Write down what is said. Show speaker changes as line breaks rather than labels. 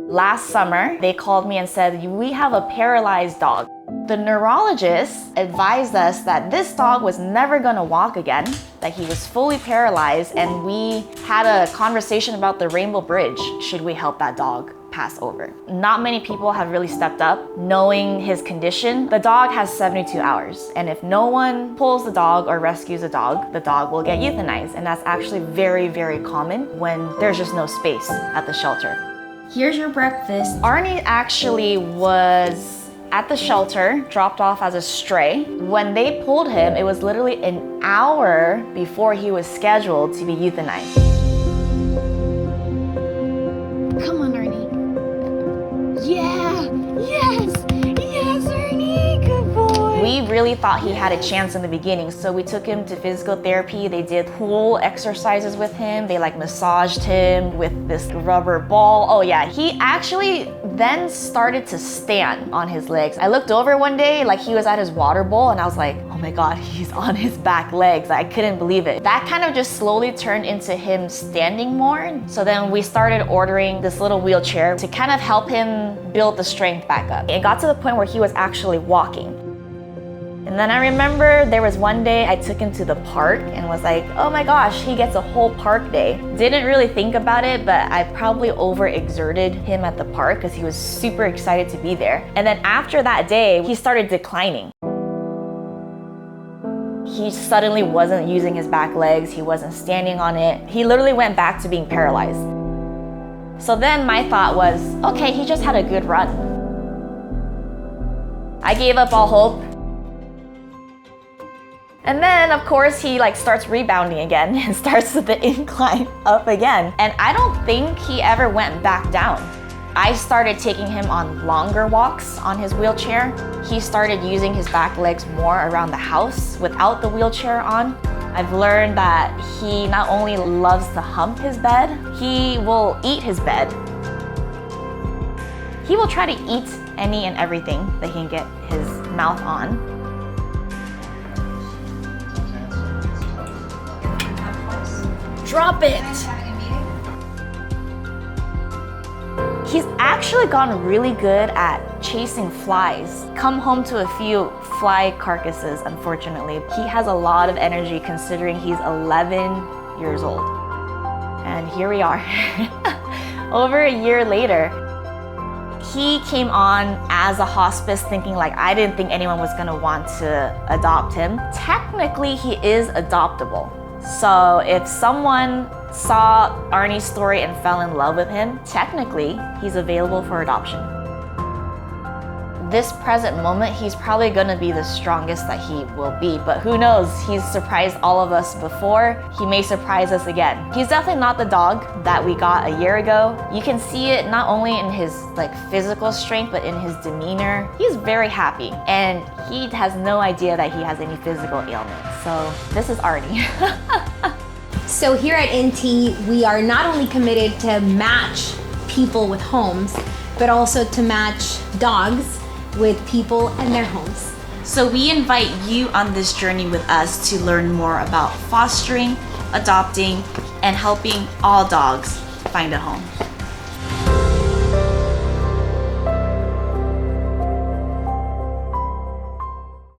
Last summer, they called me and said, we have a paralyzed dog. The neurologist advised us that this dog was never gonna walk again, that he was fully paralyzed, and we had a conversation about the Rainbow Bridge. Should we help that dog pass over? Not many people have really stepped up knowing his condition. The dog has 72 hours, and if no one pulls the dog or rescues the dog will get euthanized, and that's actually very, very common when there's just no space at the shelter.
Here's your breakfast.
Arnie actually was at the shelter, dropped off as a stray. When they pulled him, it was literally an hour before he was scheduled to be euthanized.
Come on, Arnie. Yeah, yes, Arnie, good boy.
We really thought he had a chance in the beginning, so we took him to physical therapy. They did pool exercises with him. They massaged him with this rubber ball. Oh yeah, he actually then started to stand on his legs. I looked over one day, he was at his water bowl, and I was like, oh my God, he's on his back legs. I couldn't believe it. That kind of just slowly turned into him standing more. So then we started ordering this little wheelchair to kind of help him build the strength back up. It got to the point where he was actually walking. And then I remember there was one day I took him to the park and was like, oh my gosh, he gets a whole park day. Didn't really think about it, but I probably overexerted him at the park because he was super excited to be there. And then after that day, he started declining. He suddenly wasn't using his back legs. He wasn't standing on it. He literally went back to being paralyzed. So then my thought was, okay, he just had a good run. I gave up all hope. And then, of course, he starts rebounding again and starts the incline up again. And I don't think he ever went back down. I started taking him on longer walks on his wheelchair. He started using his back legs more around the house without the wheelchair on. I've learned that he not only loves to hump his bed, he will eat his bed. He will try to eat any and everything that he can get his mouth on.
Drop it.
He's actually gotten really good at chasing flies. Come home to a few fly carcasses, unfortunately. He has a lot of energy considering he's 11 years old. And here we are, over a year later. He came on as a hospice thinking I didn't think anyone was gonna want to adopt him. Technically, he is adoptable. So if someone saw Arnie's story and fell in love with him, technically, he's available for adoption. This present moment, he's probably gonna be the strongest that he will be, but who knows? He's surprised all of us before. He may surprise us again. He's definitely not the dog that we got a year ago. You can see it not only in his physical strength, but in his demeanor. He's very happy, and he has no idea that he has any physical ailments. So this is Arnie.
So here at INTI, we are not only committed to match people with homes, but also to match dogs with people and their homes.
So we invite you on this journey with us to learn more about fostering, adopting, and helping all dogs find a home.